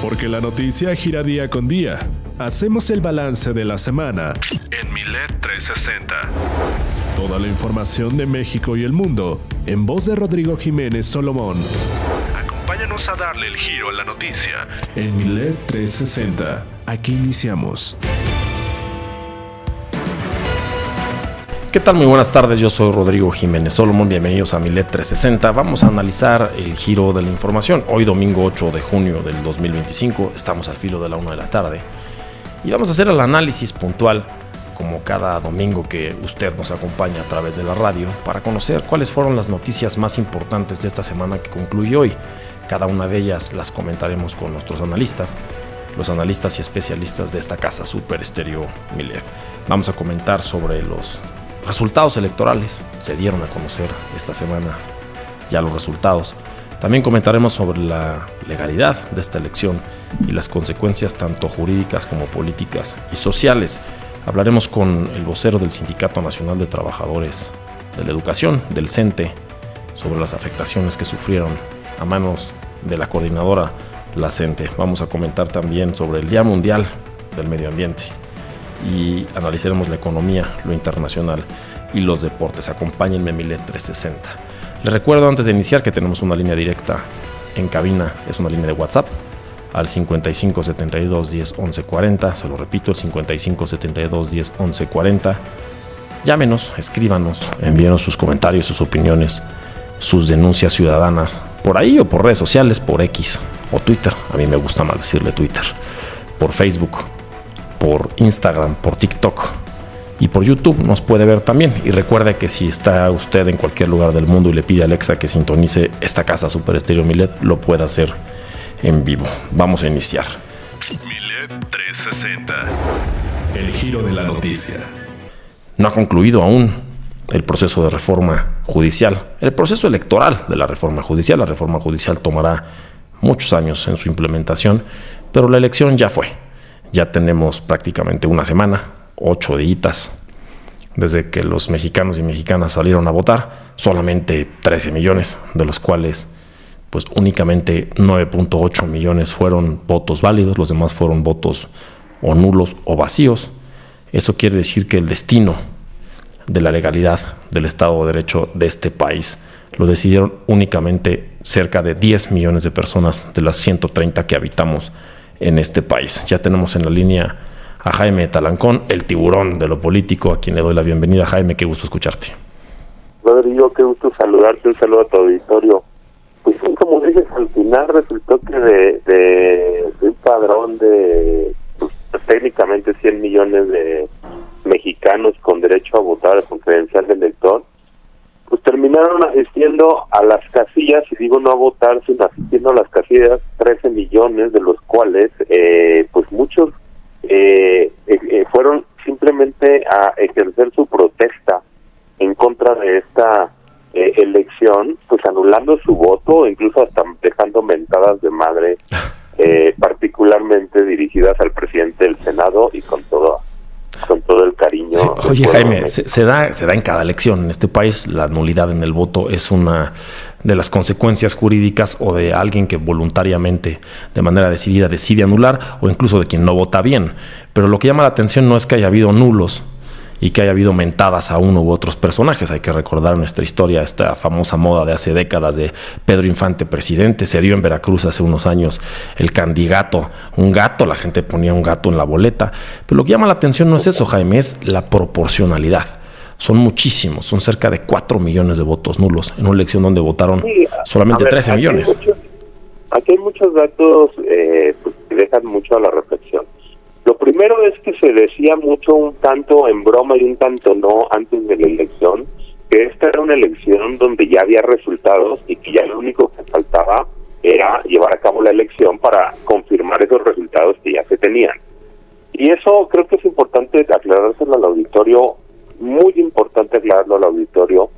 Porque la noticia gira día con día. Hacemos el balance de la semana en Milet 360. Toda la información de México y el mundo en voz de Rodrigo Jiménez Solomón. Acompáñanos a darle el giro a la noticia en Milet 360. Aquí iniciamos. ¿Qué tal? Muy buenas tardes, yo soy Rodrigo Jiménez Solomón, bienvenidos a Milet 360. Vamos a analizar el giro de la información. Hoy domingo 8 de junio del 2025, estamos al filo de la 1 de la tarde y vamos a hacer el análisis puntual, como cada domingo que usted nos acompaña a través de la radio, para conocer cuáles fueron las noticias más importantes de esta semana que concluye hoy. Cada una de ellas las comentaremos con nuestros analistas, los analistas y especialistas de esta casa Super Estéreo Milet. Vamos a comentar sobre los resultados electorales. Se dieron a conocer esta semana ya los resultados. También comentaremos sobre la legalidad de esta elección y las consecuencias tanto jurídicas como políticas y sociales. Hablaremos con el vocero del Sindicato Nacional de Trabajadores de la Educación, del CENTE, sobre las afectaciones que sufrieron a manos de la coordinadora, la CENTE. Vamos a comentar también sobre el Día Mundial del Medio Ambiente y analizaremos la economía, lo internacional y los deportes. Acompáñenme en Milet 360. Les recuerdo antes de iniciar que tenemos una línea directa en cabina, es una línea de WhatsApp al 55 72 10 11 40. Se lo repito, el 55 72 10 11 40. Llámenos, escríbanos, envíenos sus comentarios, sus opiniones, sus denuncias ciudadanas por ahí o por redes sociales, por X o Twitter. A mí me gusta más decirle Twitter, por Facebook, por Instagram, por TikTok y por YouTube nos puede ver también. Y recuerde que si está usted en cualquier lugar del mundo y le pide a Alexa que sintonice esta casa Super Estéreo Milet, lo puede hacer en vivo. Vamos a iniciar. Milet 360. El giro de la noticia. No ha concluido aún el proceso de reforma judicial, el proceso electoral de la reforma judicial. La reforma judicial tomará muchos años en su implementación, pero la elección ya fue. Ya tenemos prácticamente una semana, 8 días, desde que los mexicanos y mexicanas salieron a votar. Solamente 13 millones, de los cuales pues únicamente 9.8 millones fueron votos válidos, los demás fueron votos o nulos o vacíos. Eso quiere decir que el destino de la legalidad del Estado de Derecho de este país lo decidieron únicamente cerca de 10 millones de personas de las 130 que habitamos en este país. Ya tenemos en la línea a Jaime Talancón, el tiburón de lo político, a quien le doy la bienvenida. Jaime, qué gusto escucharte. Rodrigo, qué gusto saludarte, un saludo a tu auditorio. Pues sí, como dices, al final resultó que de un padrón de pues, técnicamente 100 millones de mexicanos con derecho a votar a su credencial de elector, pues terminaron asistiendo a las casillas, y digo no a votar, sino asistiendo a las casillas 13 millones, de los cuales pues muchos fueron simplemente a ejercer su protesta en contra de esta elección, pues anulando su voto, incluso hasta dejando mentadas de madre, particularmente dirigidas al presidente del Senado y con todo el cariño. Sí, oye Jaime, se da en cada elección en este país. La nulidad en el voto es una de las consecuencias jurídicas, o de alguien que voluntariamente, de manera decidida, decide anular, o incluso de quien no vota bien. Pero lo que llama la atención no es que haya habido nulos y que haya habido mentadas a uno u otros personajes. Hay que recordar nuestra historia, esta famosa moda de hace décadas de Pedro Infante presidente. Se dio en Veracruz hace unos años el candidato, un gato, la gente ponía un gato en la boleta. Pero lo que llama la atención no es eso, Jaime, es la proporcionalidad. Son muchísimos, son cerca de 4 millones de votos nulos en una elección donde votaron solamente 13 millones. Aquí hay muchos datos pues, que dejan mucho a la reflexión. Lo primero es que se decía mucho, un tanto en broma y un tanto no, antes de la elección, que esta era una elección donde ya había resultados y que ya lo único que faltaba era llevar a cabo la elección para confirmar esos resultados que ya se tenían. Y eso creo que es importante aclarárselo al auditorio, muy importante aclararlo al auditorio.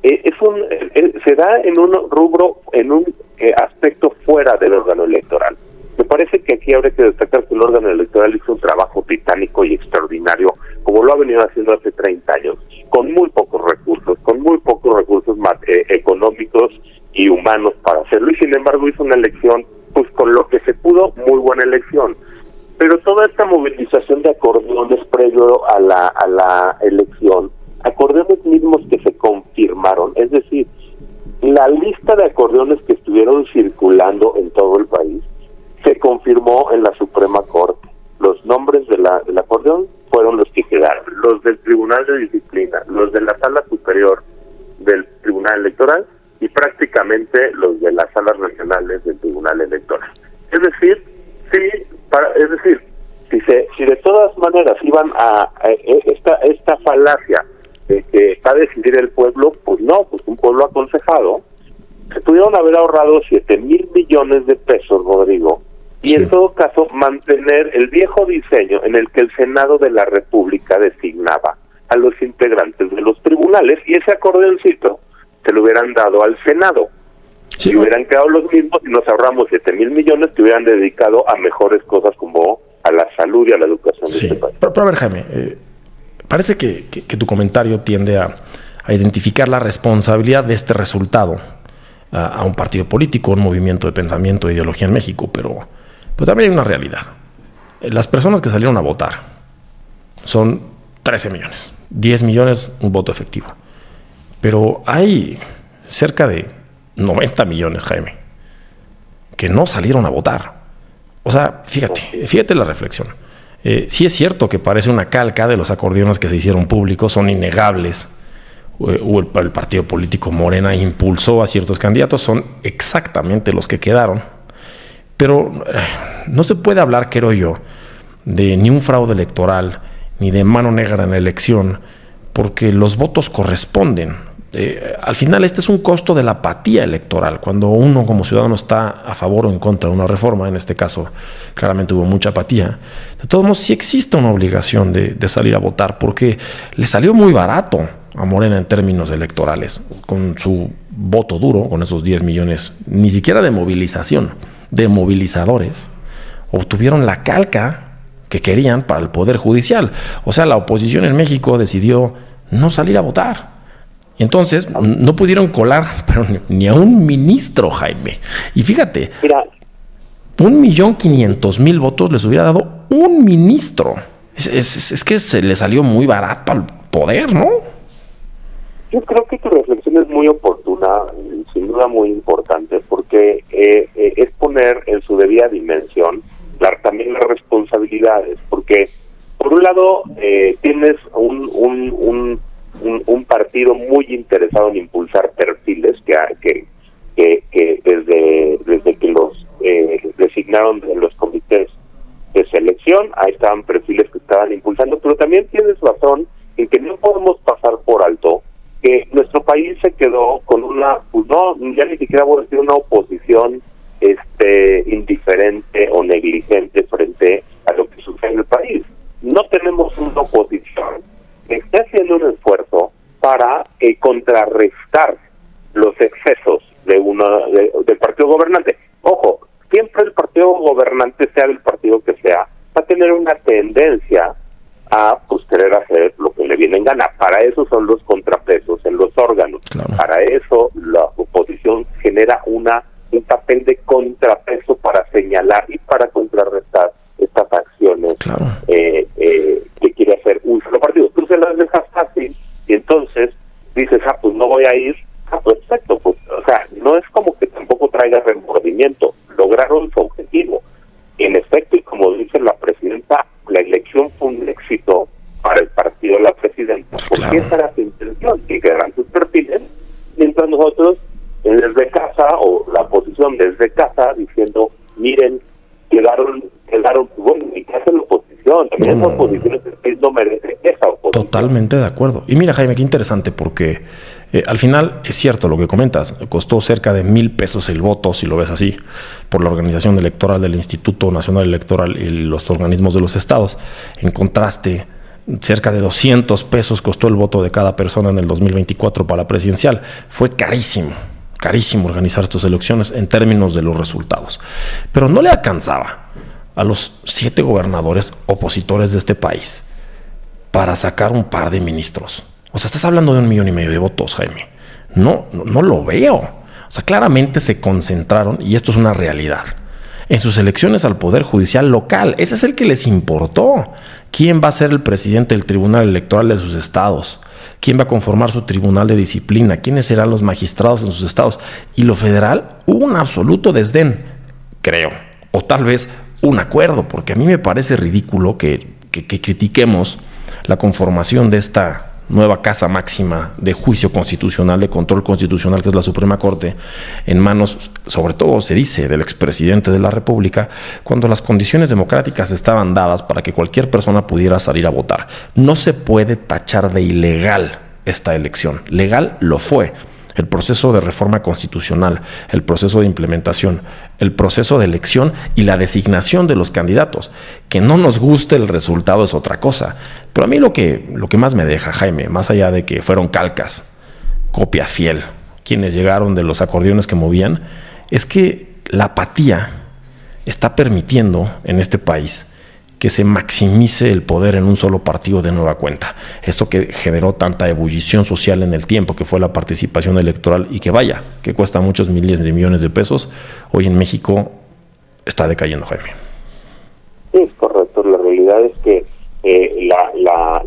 Se da en un rubro, en un aspecto fuera del órgano electoral. Me parece que aquí habría que destacar que el órgano electoral hizo un trabajo titánico y extraordinario, como lo ha venido haciendo hace 30 años, con muy pocos recursos económicos y humanos para hacerlo, y sin embargo hizo una elección pues con lo que se pudo, muy buena elección. Pero toda esta movilización de acordeones previo a la elección, acordeones mismos que se confirmaron, es decir, la lista de acordeones que estuvieron circulando en todo el país se confirmó en la Suprema Corte. Los nombres del acordeón fueron los que quedaron, los del Tribunal de Disciplina, los de la Sala Superior del Tribunal Electoral y prácticamente los de las salas regionales del Tribunal Electoral. Es decir, si de todas maneras iban a esta falacia de que va a decidir el pueblo, pues no, pues un pueblo aconsejado, se pudieron haber ahorrado 7,000 millones de pesos, Rodrigo, y en todo caso mantener el viejo diseño en el que el Senado de la República designaba a los integrantes de los tribunales, y ese acordeoncito se lo hubieran dado al Senado. Sí, y hubieran quedado los mismos y nos ahorramos 7,000 millones que hubieran dedicado a mejores cosas como a la salud y a la educación de este país. Pero a ver, Jaime, parece que tu comentario tiende a identificar la responsabilidad de este resultado a un partido político, un movimiento de pensamiento e ideología en México, pero también hay una realidad. Las personas que salieron a votar son 13 millones, 10 millones un voto efectivo, pero hay cerca de 90 millones, Jaime, que no salieron a votar. O sea, fíjate la reflexión. Sí es cierto que parece una calca de los acordeones que se hicieron públicos, son innegables. El partido político Morena impulsó a ciertos candidatos, son exactamente los que quedaron. Pero no se puede hablar, creo yo, de ni un fraude electoral, ni de mano negra en la elección, porque los votos corresponden. Al final este es un costo de la apatía electoral. Cuando uno como ciudadano está a favor o en contra de una reforma, en este caso claramente hubo mucha apatía, de todos modos sí existe una obligación de salir a votar, porque le salió muy barato a Morena en términos electorales, con su voto duro, con esos 10 millones, ni siquiera de movilización, de movilizadores, obtuvieron la calca que querían para el Poder Judicial. O sea, la oposición en México decidió no salir a votar. Y entonces no pudieron colar pero ni a un ministro, Jaime. Y fíjate, 1,500,000 votos les hubiera dado un ministro. Es que se le salió muy barato al poder, ¿no? Yo creo que tu reflexión es muy oportuna, sin duda muy importante, porque es poner en su debida dimensión también las responsabilidades, porque por un lado tienes un partido muy interesado en impulsar perfiles que desde que los designaron en los comités de selección, ahí estaban perfiles que estaban impulsando, pero también tienes razón en que no podemos pasar por alto que nuestro país se quedó con ya ni siquiera voy a decir una oposición indiferente o negligente frente a lo que sucede en el país. No tenemos una oposición que esté haciendo un esfuerzo para contrarrestar los excesos del partido gobernante. Ojo, siempre el partido gobernante, sea del partido que sea, va a tener una tendencia a querer hacer lo que le viene en gana. Para eso son los contrapesos en los órganos. Claro. Para eso la oposición genera un papel de contrapeso para señalar y para contrarrestar estas acciones. Claro. Que quiere hacer un solo partido. Tú se las dejas fácil y entonces dices, pues no voy a ir. Perfecto. Pues, o sea, no es como que tampoco traiga remordimiento. Lograron su objetivo. En efecto, y como dice la presidenta, la elección fue un éxito para el partido de la presidenta. Porque esa era su intención, que quedaran sus perfiles, mientras nosotros desde casa, o la oposición desde casa, diciendo, miren, quedaron bueno, ¿y qué hace la oposición? También esa oposición no merece esa oposición. Totalmente de acuerdo. Y mira, Jaime, qué interesante, porque al final es cierto lo que comentas, costó cerca de 1,000 pesos el voto, si lo ves así, por la organización electoral del Instituto Nacional Electoral y los organismos de los estados. En contraste, cerca de 200 pesos costó el voto de cada persona en el 2024 para la presidencial. Fue carísimo organizar estas elecciones en términos de los resultados. Pero no le alcanzaba a los 7 gobernadores opositores de este país para sacar un par de ministros. O sea, estás hablando de 1,5 millones de votos, Jaime. No lo veo. O sea, claramente se concentraron, y esto es una realidad, en sus elecciones al Poder Judicial local. Ese es el que les importó. ¿Quién va a ser el presidente del Tribunal Electoral de sus estados? ¿Quién va a conformar su tribunal de disciplina? ¿Quiénes serán los magistrados en sus estados? Y lo federal, hubo un absoluto desdén, creo, o tal vez un acuerdo, porque a mí me parece ridículo que critiquemos la conformación de esta nueva casa máxima de juicio constitucional, de control constitucional, que es la Suprema Corte, en manos, sobre todo se dice, del expresidente de la República, cuando las condiciones democráticas estaban dadas para que cualquier persona pudiera salir a votar. No se puede tachar de ilegal esta elección. Legal lo fue. El proceso de reforma constitucional, el proceso de implementación, el proceso de elección y la designación de los candidatos. Que no nos guste el resultado es otra cosa. Pero a mí lo que más me deja, Jaime, más allá de que fueron calcas, copia fiel, quienes llegaron de los acordeones que movían, es que la apatía está permitiendo en este país que se maximice el poder en un solo partido de nueva cuenta. Esto que generó tanta ebullición social en el tiempo, que fue la participación electoral, y que vaya, que cuesta muchos miles de millones de pesos, hoy en México está decayendo, Jaime. Sí, es correcto. La realidad es que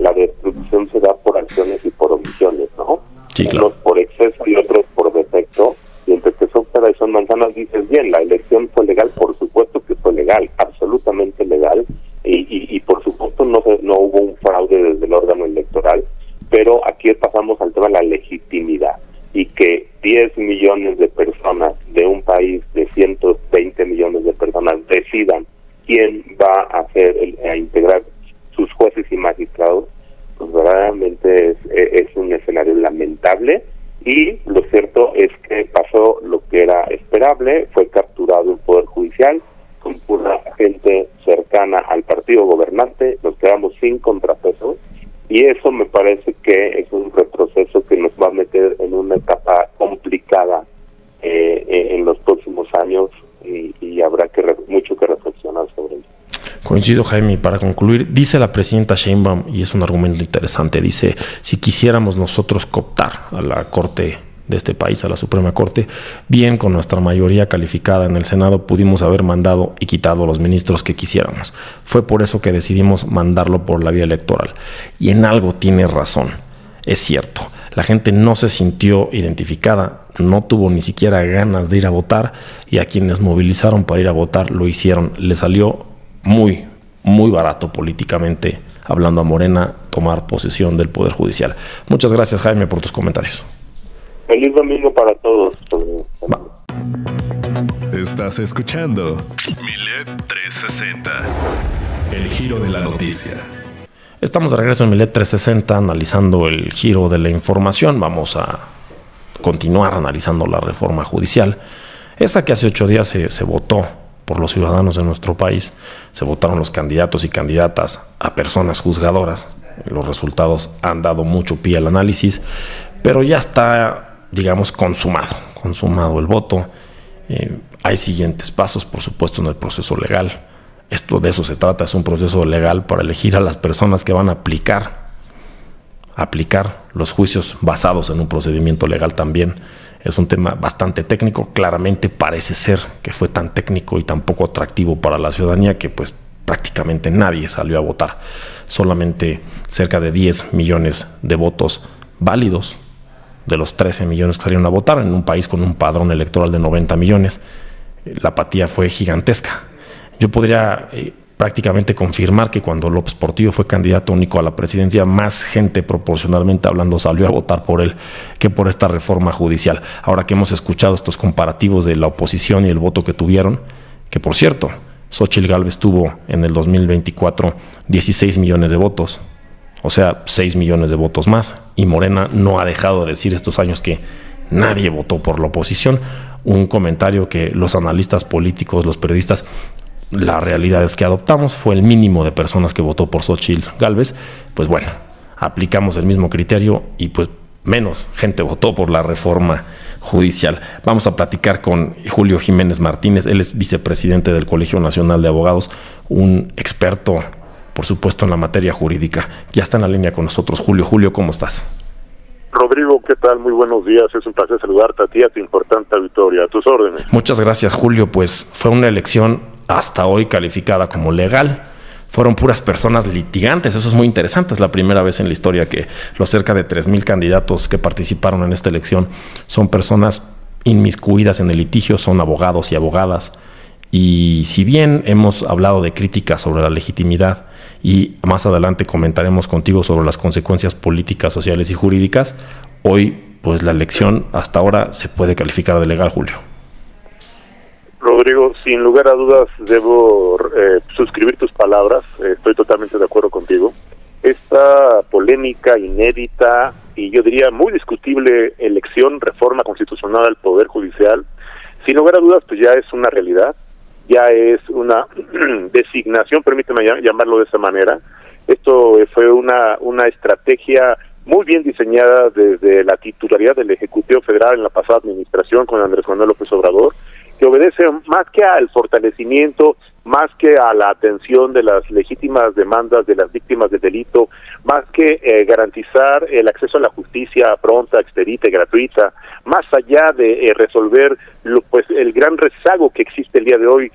la destrucción se da por acciones y por omisiones, ¿no? Sí, claro. Unos por exceso y otros por defecto. Y entre que son peras y son manzanas, dices bien, la elección fue legal, por supuesto que fue legal, absolutamente legal. Y por supuesto no hubo un fraude desde el órgano electoral, pero aquí pasamos al tema de la legitimidad, y que 10 millones de personas de un país de 120 millones de personas decidan quién va a integrar sus jueces y magistrados, pues verdaderamente es un escenario lamentable. Y lo cierto es que pasó lo que era esperable, fue capturado el Poder Judicial con pura gente cercana al partido gobernante, nos quedamos sin contrapeso, y eso me parece que es un retroceso que nos va a meter en una etapa complicada en los próximos años, y habrá mucho que reflexionar sobre ello. Coincido, Jaime. Para concluir, dice la presidenta Sheinbaum, y es un argumento interesante, dice, si quisiéramos nosotros cooptar a la Corte de este país, a la Suprema Corte, bien, con nuestra mayoría calificada en el Senado pudimos haber mandado y quitado a los ministros que quisiéramos. Fue por eso que decidimos mandarlo por la vía electoral. Y en algo tiene razón. Es cierto, la gente no se sintió identificada, no tuvo ni siquiera ganas de ir a votar, y a quienes movilizaron para ir a votar lo hicieron. Le salió muy, muy barato políticamente hablando a Morena tomar posesión del Poder Judicial. Muchas gracias, Jaime, por tus comentarios. Feliz domingo para todos. Estás escuchando Milet 360, el giro de la noticia. Estamos de regreso en Milet 360 analizando el giro de la información. Vamos a continuar analizando la reforma judicial, esa que hace 8 días se votó por los ciudadanos de nuestro país. Se votaron los candidatos y candidatas a personas juzgadoras. Los resultados han dado mucho pie al análisis, pero ya está, digamos, consumado el voto. Hay siguientes pasos, por supuesto, en el proceso legal. De eso se trata, es un proceso legal para elegir a las personas que van a aplicar los juicios basados en un procedimiento legal también. Es un tema bastante técnico, claramente parece ser que fue tan técnico y tan poco atractivo para la ciudadanía que pues prácticamente nadie salió a votar. Solamente cerca de 10 millones de votos válidos de los 13 millones que salieron a votar en un país con un padrón electoral de 90 millones. La apatía fue gigantesca. Yo podría prácticamente confirmar que cuando López Portillo fue candidato único a la presidencia, más gente proporcionalmente hablando salió a votar por él que por esta reforma judicial. Ahora que hemos escuchado estos comparativos de la oposición y el voto que tuvieron, que por cierto, Xóchitl Gálvez tuvo en el 2024 16 millones de votos, o sea, 6 millones de votos más, y Morena no ha dejado de decir estos años que nadie votó por la oposición. Un comentario que los analistas políticos, los periodistas, la realidad es que adoptamos, fue el mínimo de personas que votó por Xóchitl Gálvez. Pues bueno, aplicamos el mismo criterio y pues menos gente votó por la reforma judicial. Vamos a platicar con Julio Jiménez Martínez. Él es vicepresidente del Colegio Nacional de Abogados, un experto, por supuesto, en la materia jurídica. Ya está en la línea con nosotros. Julio, ¿cómo estás? Rodrigo, ¿qué tal? Muy buenos días. Es un placer saludarte a ti, a tu importante auditoría. A tus órdenes. Muchas gracias, Julio. Pues fue una elección hasta hoy calificada como legal. Fueron puras personas litigantes, eso es muy interesante, es la primera vez en la historia que los cerca de 3,000 candidatos que participaron en esta elección son personas inmiscuidas en el litigio, son abogados y abogadas. Y si bien hemos hablado de críticas sobre la legitimidad y más adelante comentaremos contigo sobre las consecuencias políticas, sociales y jurídicas, hoy pues la elección hasta ahora se puede calificar de legal, Julio. Rodrigo, sin lugar a dudas debo suscribir tus palabras, estoy totalmente de acuerdo contigo. Esta polémica, inédita y yo diría muy discutible elección, reforma constitucional al Poder Judicial, sin lugar a dudas pues ya es una realidad, ya es una designación, permíteme llamarlo de esa manera. Esto fue una estrategia muy bien diseñada desde la titularidad del Ejecutivo Federal en la pasada administración con Andrés Manuel López Obrador, que obedece más que al fortalecimiento, más que a la atención de las legítimas demandas de las víctimas del delito, más que garantizar el acceso a la justicia pronta, expedita y gratuita, más allá de resolver pues el gran rezago que existe el día de hoy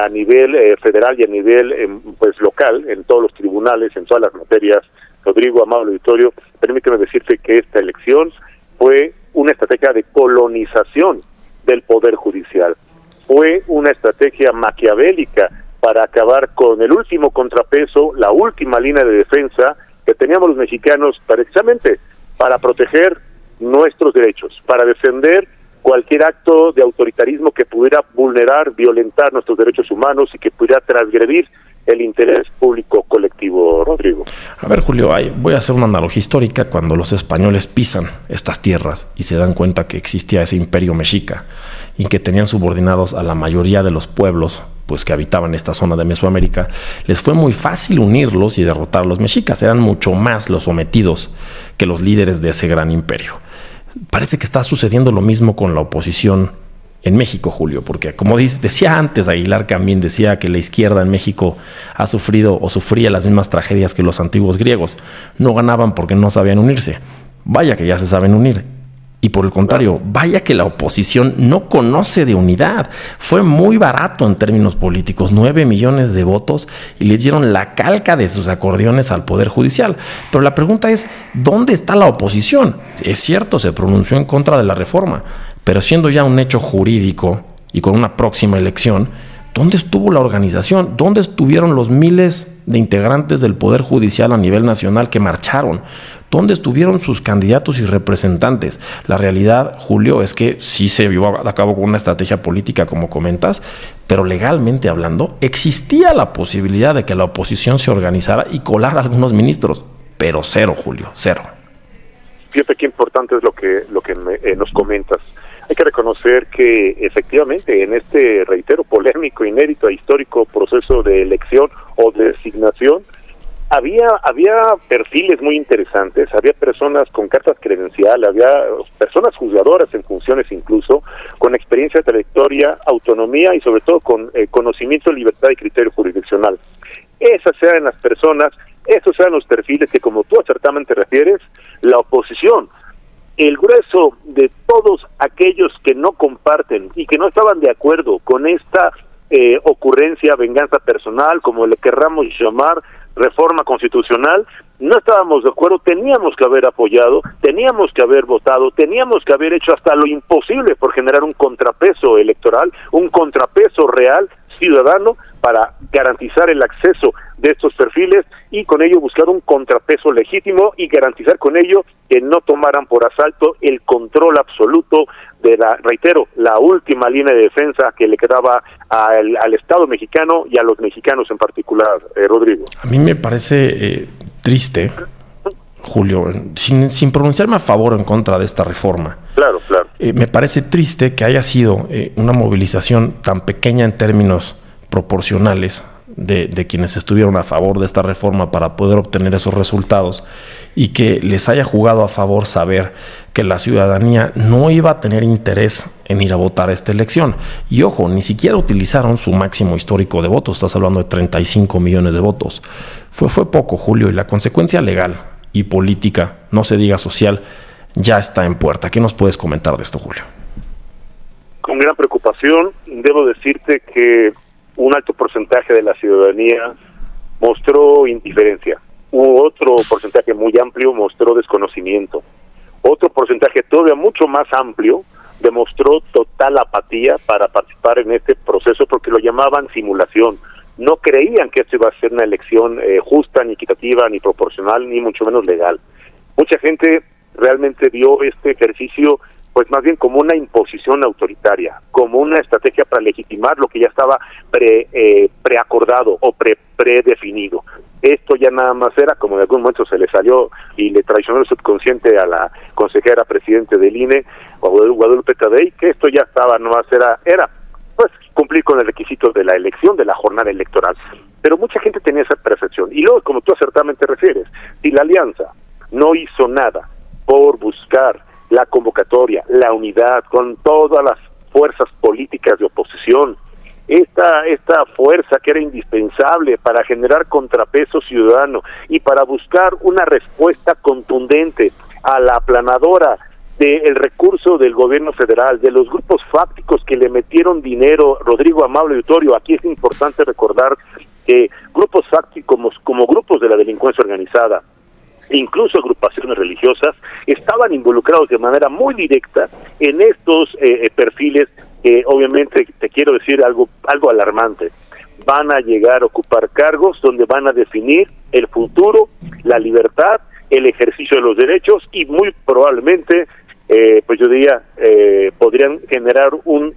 a nivel federal y a nivel pues local, en todos los tribunales, en todas las materias. Rodrigo, amado auditorio, permíteme decirte que esta elección fue una estrategia de colonización del Poder Judicial. Fue una estrategia maquiavélica para acabar con el último contrapeso, la última línea de defensa que teníamos los mexicanos precisamente para proteger nuestros derechos, para defender cualquier acto de autoritarismo que pudiera vulnerar, violentar nuestros derechos humanos y que pudiera transgredir el interés público colectivo, Rodrigo. A ver, Julio, voy a hacer una analogía histórica. Cuando los españoles pisan estas tierras y se dan cuenta que existía ese imperio mexica y que tenían subordinados a la mayoría de los pueblos pues que habitaban esta zona de Mesoamérica, les fue muy fácil unirlos y derrotar a los mexicas. Eran mucho más los sometidos que los líderes de ese gran imperio. Parece que está sucediendo lo mismo con la oposición en México, Julio, porque como decía antes Aguilar Camín, decía que la izquierda en México ha sufrido o sufría las mismas tragedias que los antiguos griegos. No ganaban porque no sabían unirse. Vaya que ya se saben unir. Y por el contrario, vaya que la oposición no conoce de unidad. Fue muy barato en términos políticos, 9 millones de votos, y le dieron la calca de sus acordeones al Poder Judicial. Pero la pregunta es, ¿dónde está la oposición? Es cierto, se pronunció en contra de la reforma, pero siendo ya un hecho jurídico y con una próxima elección, ¿dónde estuvo la organización? ¿Dónde estuvieron los miles de integrantes del Poder Judicial a nivel nacional que marcharon? ¿Dónde estuvieron sus candidatos y representantes? La realidad, Julio, es que sí se llevó a cabo con una estrategia política, como comentas, pero legalmente hablando, existía la posibilidad de que la oposición se organizara y colara a algunos ministros, pero cero, Julio, cero. Fíjate qué importante es lo que nos comentas. Hay que reconocer que efectivamente en este, reitero, polémico, inédito e histórico proceso de elección o de designación, había perfiles muy interesantes, había personas con cartas credenciales, había personas juzgadoras en funciones incluso, con experiencia, trayectoria, autonomía y sobre todo con conocimiento, libertad y criterio jurisdiccional. Esas sean las personas, esos sean los perfiles que, como tú acertadamente refieres, la oposición, el grueso de todos aquellos que no comparten y que no estaban de acuerdo con esta ocurrencia, venganza personal, como le querramos llamar, reforma constitucional, no estábamos de acuerdo, teníamos que haber apoyado, teníamos que haber votado, teníamos que haber hecho hasta lo imposible por generar un contrapeso electoral, un contrapeso real, ciudadano, para garantizar el acceso de estos perfiles y con ello buscar un contrapeso legítimo y garantizar con ello que no tomaran por asalto el control absoluto de la última línea de defensa que le quedaba al Estado mexicano y a los mexicanos en particular, Rodrigo. A mí me parece triste, Julio, sin pronunciarme a favor o en contra de esta reforma. Claro. Me parece triste que haya sido una movilización tan pequeña en términos proporcionales de quienes estuvieron a favor de esta reforma para poder obtener esos resultados y que les haya jugado a favor saber que la ciudadanía no iba a tener interés en ir a votar a esta elección. Y ojo, ni siquiera utilizaron su máximo histórico de votos, estás hablando de 35 millones de votos. Fue poco, Julio, y la consecuencia legal y política, no se diga social, ya está en puerta. ¿Qué nos puedes comentar de esto, Julio? Con gran preocupación, debo decirte que un alto porcentaje de la ciudadanía mostró indiferencia. Otro porcentaje muy amplio mostró desconocimiento. Otro porcentaje todavía mucho más amplio demostró total apatía para participar en este proceso porque lo llamaban simulación. No creían que esto iba a ser una elección justa, ni equitativa, ni proporcional, ni mucho menos legal. Mucha gente realmente vio este ejercicio pues más bien como una imposición autoritaria, como una estrategia para legitimar lo que ya estaba preacordado o predefinido. Esto ya nada más era, como en algún momento se le salió y le traicionó el subconsciente a la consejera presidente del INE, Guadalupe Tadei, que esto ya estaba, nomás era pues cumplir con el requisito de la elección, de la jornada electoral. Pero mucha gente tenía esa percepción. Y luego, como tú acertadamente refieres, si la alianza no hizo nada por buscar la convocatoria, la unidad con todas las fuerzas políticas de oposición, esta fuerza que era indispensable para generar contrapeso ciudadano y para buscar una respuesta contundente a la aplanadora del recurso del gobierno federal, de los grupos fácticos que le metieron dinero, Rodrigo, Amable Auditorio. Aquí es importante recordar que grupos fácticos como grupos de la delincuencia organizada, incluso agrupaciones religiosas, estaban involucrados de manera muy directa en estos perfiles que obviamente, te quiero decir algo alarmante, van a llegar a ocupar cargos donde van a definir el futuro, la libertad, el ejercicio de los derechos y muy probablemente, pues yo diría, podrían generar un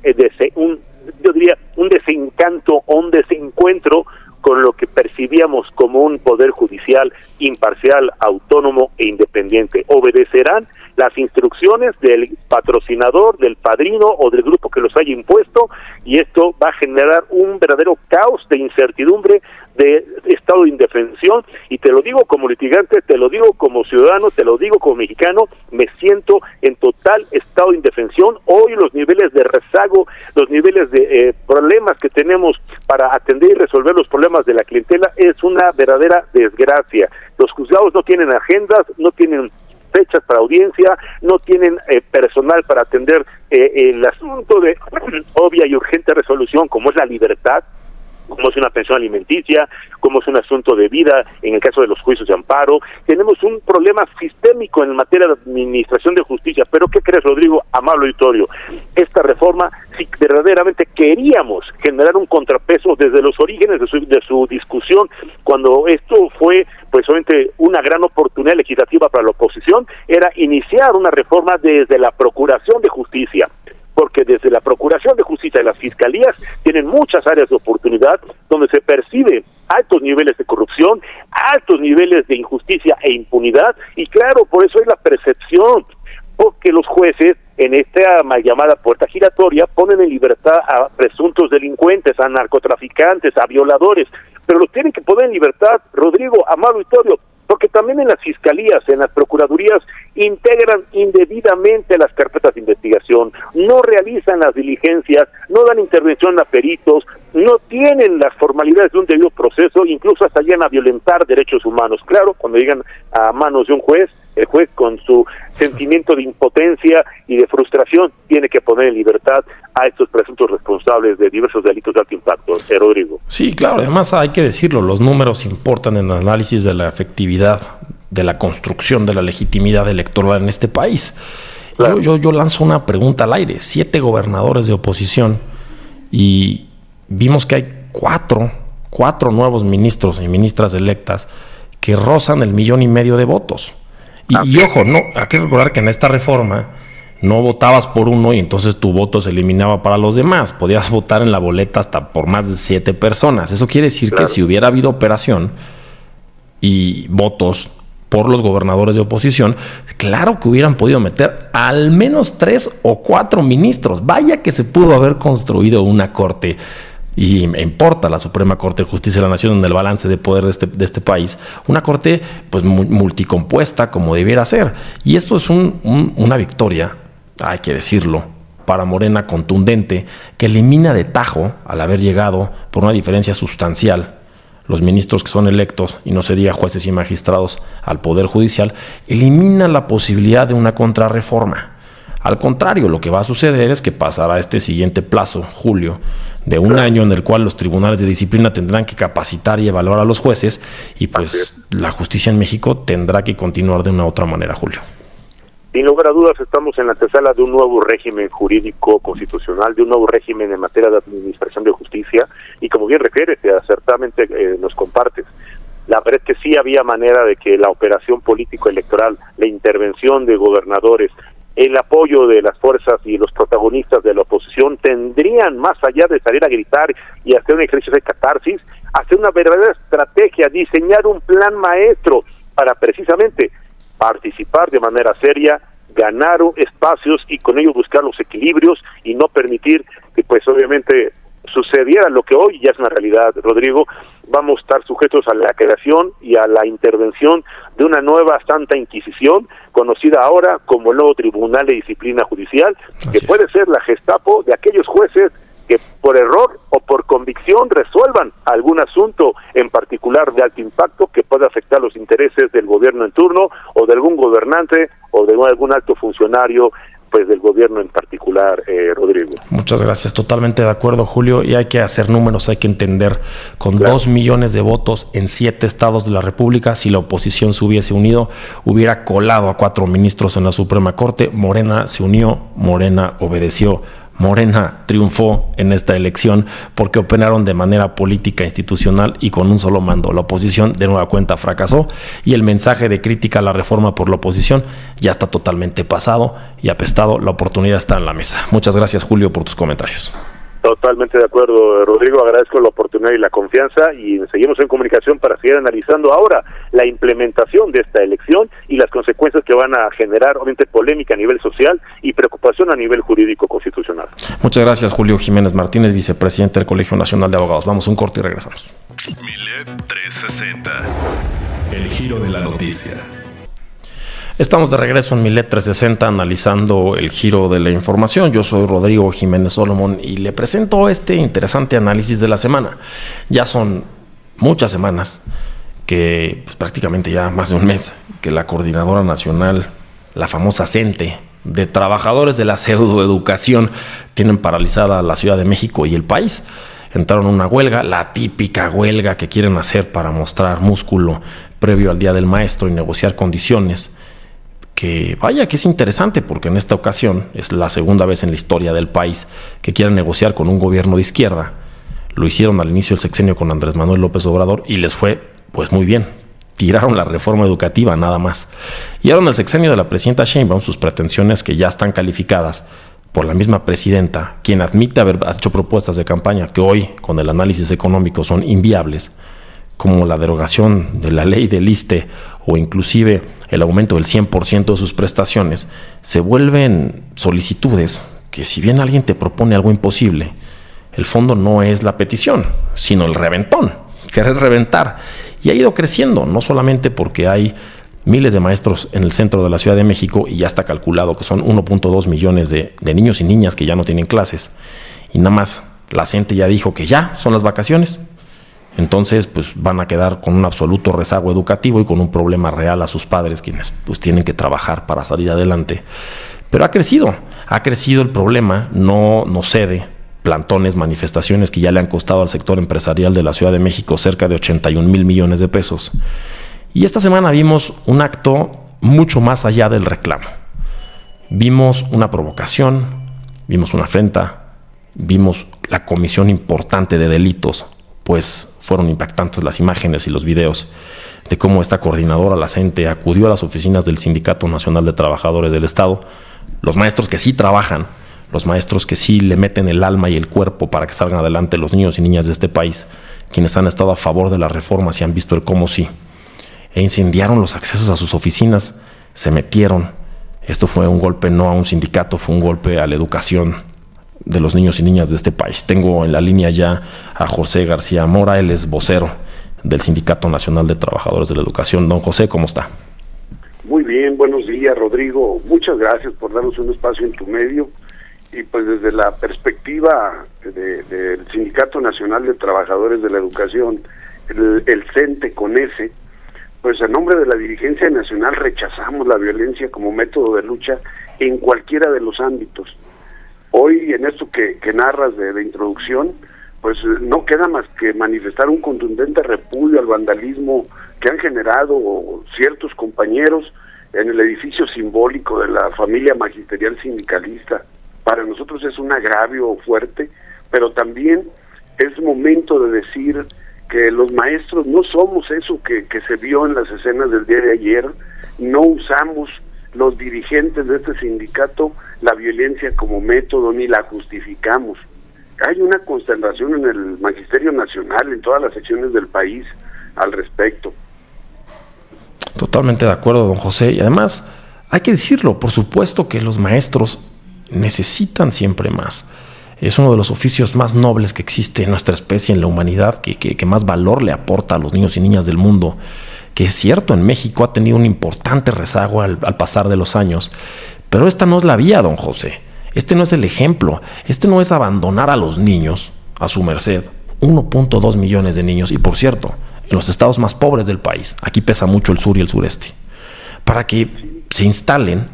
desencanto o un desencuentro con lo que percibíamos como un poder judicial imparcial, autónomo e independiente. Obedecerán las instrucciones del patrocinador, del padrino o del grupo que los haya impuesto, y esto va a generar un verdadero caos de incertidumbre, de estado de indefensión, y te lo digo como litigante, te lo digo como ciudadano, te lo digo como mexicano, me siento en total estado de indefensión. Hoy los niveles de rezago, los niveles de problemas que tenemos para atender y resolver los problemas de la clientela es una verdadera desgracia. Los juzgados no tienen agendas, no tienen fechas para audiencia, no tienen personal para atender el asunto de obvia y urgente resolución como es la libertad, como es una pensión alimenticia, como es un asunto de vida en el caso de los juicios de amparo. Tenemos un problema sistémico en materia de administración de justicia. Pero ¿qué crees, Rodrigo, amable auditorio? Esta reforma, si verdaderamente queríamos generar un contrapeso desde los orígenes de su discusión, cuando esto fue pues obviamente una gran oportunidad legislativa para la oposición, era iniciar una reforma desde la Procuración de Justicia, porque desde la Procuración de Justicia y las Fiscalías tienen muchas áreas de oportunidad donde se perciben altos niveles de corrupción, altos niveles de injusticia e impunidad, y claro, por eso es la percepción, porque los jueces en esta mal llamada puerta giratoria ponen en libertad a presuntos delincuentes, a narcotraficantes, a violadores, pero los tienen que poner en libertad, Rodrigo, amado auditorio, porque también en las fiscalías, en las procuradurías, integran indebidamente las carpetas de investigación, no realizan las diligencias, no dan intervención a peritos, no tienen las formalidades de un debido proceso, incluso hasta llegan a violentar derechos humanos. Claro, cuando llegan a manos de un juez, el juez con su sentimiento de impotencia y de frustración tiene que poner en libertad a estos presuntos responsables de diversos delitos de alto impacto. Rodrigo. Sí, claro, además hay que decirlo, los números importan en el análisis de la efectividad de la construcción de la legitimidad electoral en este país. Claro. Yo lanzo una pregunta al aire. 7 gobernadores de oposición y vimos que hay cuatro nuevos ministros y ministras electas que rozan el 1,5 millones de votos. Y ojo, no, hay que recordar que en esta reforma no votabas por uno y entonces tu voto se eliminaba para los demás. Podías votar en la boleta hasta por más de 7 personas. Eso quiere decir que si hubiera habido operación y votos por los gobernadores de oposición, claro que hubieran podido meter al menos 3 o 4 ministros. Vaya que se pudo haber construido una corte, y importa la Suprema Corte de Justicia de la Nación en el balance de poder de este país, una corte pues multicompuesta como debiera ser. Y esto es una victoria, hay que decirlo, para Morena contundente, que elimina de tajo, al haber llegado por una diferencia sustancial, los ministros que son electos, y no se diga jueces y magistrados, al Poder Judicial, elimina la posibilidad de una contrarreforma. Al contrario, lo que va a suceder es que pasará este siguiente plazo, julio, de un año en el cual los tribunales de disciplina tendrán que capacitar y evaluar a los jueces y pues la justicia en México tendrá que continuar de una u otra manera, Julio. Sin lugar a dudas, estamos en la antesala de un nuevo régimen jurídico constitucional, de un nuevo régimen en materia de administración de justicia, y como bien refieres, acertadamente nos compartes, la verdad es que sí había manera de que la operación político-electoral, la intervención de gobernadores, el apoyo de las fuerzas y los protagonistas de la oposición tendrían, más allá de salir a gritar y hacer un ejercicio de catarsis, hacer una verdadera estrategia, diseñar un plan maestro para precisamente participar de manera seria, ganar espacios y con ello buscar los equilibrios y no permitir que pues obviamente sucediera lo que hoy ya es una realidad, Rodrigo. Vamos a estar sujetos a la creación y a la intervención de una nueva Santa Inquisición, conocida ahora como el nuevo Tribunal de Disciplina Judicial, que puede ser la Gestapo de aquellos jueces que por error o por convicción resuelvan algún asunto en particular de alto impacto que pueda afectar los intereses del gobierno en turno o de algún gobernante o de algún alto funcionario pues del gobierno en particular, Rodrigo. Muchas gracias, totalmente de acuerdo, Julio, y hay que hacer números, hay que entender, con 2 millones de votos en 7 estados de la República, si la oposición se hubiese unido, hubiera colado a 4 ministros en la Suprema Corte. Morena se unió, Morena obedeció, Morena triunfó en esta elección porque operaron de manera política institucional y con un solo mando. La oposición de nueva cuenta fracasó y el mensaje de crítica a la reforma por la oposición ya está totalmente pasado y apestado. La oportunidad está en la mesa. Muchas gracias, Julio, por tus comentarios. Totalmente de acuerdo, Rodrigo, agradezco la oportunidad y la confianza y seguimos en comunicación para seguir analizando ahora la implementación de esta elección y las consecuencias que van a generar, obviamente, polémica a nivel social y preocupación a nivel jurídico constitucional. Muchas gracias, Julio Jiménez Martínez, vicepresidente del Colegio Nacional de Abogados. Vamos a un corte y regresamos. Milet 360, el giro de la noticia. Estamos de regreso en Milet 360 analizando el giro de la información. Yo soy Rodrigo Jiménez Solomon y le presento este interesante análisis de la semana. Ya son muchas semanas que, pues, prácticamente ya más de un mes, que la Coordinadora Nacional, la famosa CENTE, de trabajadores de la pseudoeducación, tienen paralizada la Ciudad de México y el país. Entraron a una huelga, la típica huelga que quieren hacer para mostrar músculo previo al Día del Maestro y negociar condiciones. Que vaya que es interesante porque en esta ocasión es la segunda vez en la historia del país que quieren negociar con un gobierno de izquierda. Lo hicieron al inicio del sexenio con Andrés Manuel López Obrador y les fue pues muy bien. Tiraron la reforma educativa nada más. Y ahora en el sexenio de la presidenta Sheinbaum, sus pretensiones que ya están calificadas por la misma presidenta, quien admite haber hecho propuestas de campaña que hoy con el análisis económico son inviables, como la derogación de la ley del ISSSTE o inclusive el aumento del 100% de sus prestaciones, se vuelven solicitudes que, si bien alguien te propone algo imposible, el fondo no es la petición, sino el reventón, querer reventar. Y ha ido creciendo, no solamente porque hay miles de maestros en el centro de la Ciudad de México y ya está calculado que son 1.2 millones de niños y niñas que ya no tienen clases, y nada más la CENTE ya dijo que ya son las vacaciones. Entonces, pues van a quedar con un absoluto rezago educativo y con un problema real a sus padres, quienes pues tienen que trabajar para salir adelante. Pero ha crecido el problema, no cede. Plantones, manifestaciones que ya le han costado al sector empresarial de la Ciudad de México cerca de 81,000 millones de pesos. Y esta semana vimos un acto mucho más allá del reclamo. Vimos una provocación, vimos una afrenta, vimos la comisión importante de delitos, pues fueron impactantes las imágenes y los videos de cómo esta coordinadora, la CENTE, acudió a las oficinas del Sindicato Nacional de Trabajadores del Estado, los maestros que sí trabajan, los maestros que sí le meten el alma y el cuerpo para que salgan adelante los niños y niñas de este país, quienes han estado a favor de las reformas y han visto el cómo sí, e incendiaron los accesos a sus oficinas, se metieron. Esto fue un golpe no a un sindicato, fue un golpe a la educación de los niños y niñas de este país. Tengo en la línea ya a José García Mora, él es vocero del Sindicato Nacional de Trabajadores de la Educación. Don José, ¿cómo está? Muy bien, buenos días, Rodrigo. Muchas gracias por darnos un espacio en tu medio. Y pues desde la perspectiva del Sindicato Nacional de Trabajadores de la Educación, el CENTE con S, pues en nombre de la dirigencia nacional rechazamos la violencia como método de lucha en cualquiera de los ámbitos. Hoy, en esto que narras de introducción, pues no queda más que manifestar un contundente repudio al vandalismo que han generado ciertos compañeros en el edificio simbólico de la familia magisterial sindicalista. Para nosotros es un agravio fuerte, pero también es momento de decir que los maestros no somos eso que se vio en las escenas del día de ayer. No usamos los dirigentes de este sindicato la violencia como método ni la justificamos. Hay una consternación en el Magisterio Nacional, en todas las secciones del país al respecto. Totalmente de acuerdo, don José. Y además, hay que decirlo, por supuesto que los maestros necesitan siempre más. Es uno de los oficios más nobles que existe en nuestra especie, en la humanidad, que más valor le aporta a los niños y niñas del mundo. Que es cierto, en México ha tenido un importante rezago al pasar de los años. Pero esta no es la vía, don José. Este no es el ejemplo. Este no es abandonar a los niños a su merced. 1.2 millones de niños. Y por cierto, en los estados más pobres del país, aquí pesa mucho el sur y el sureste, para que se instalen.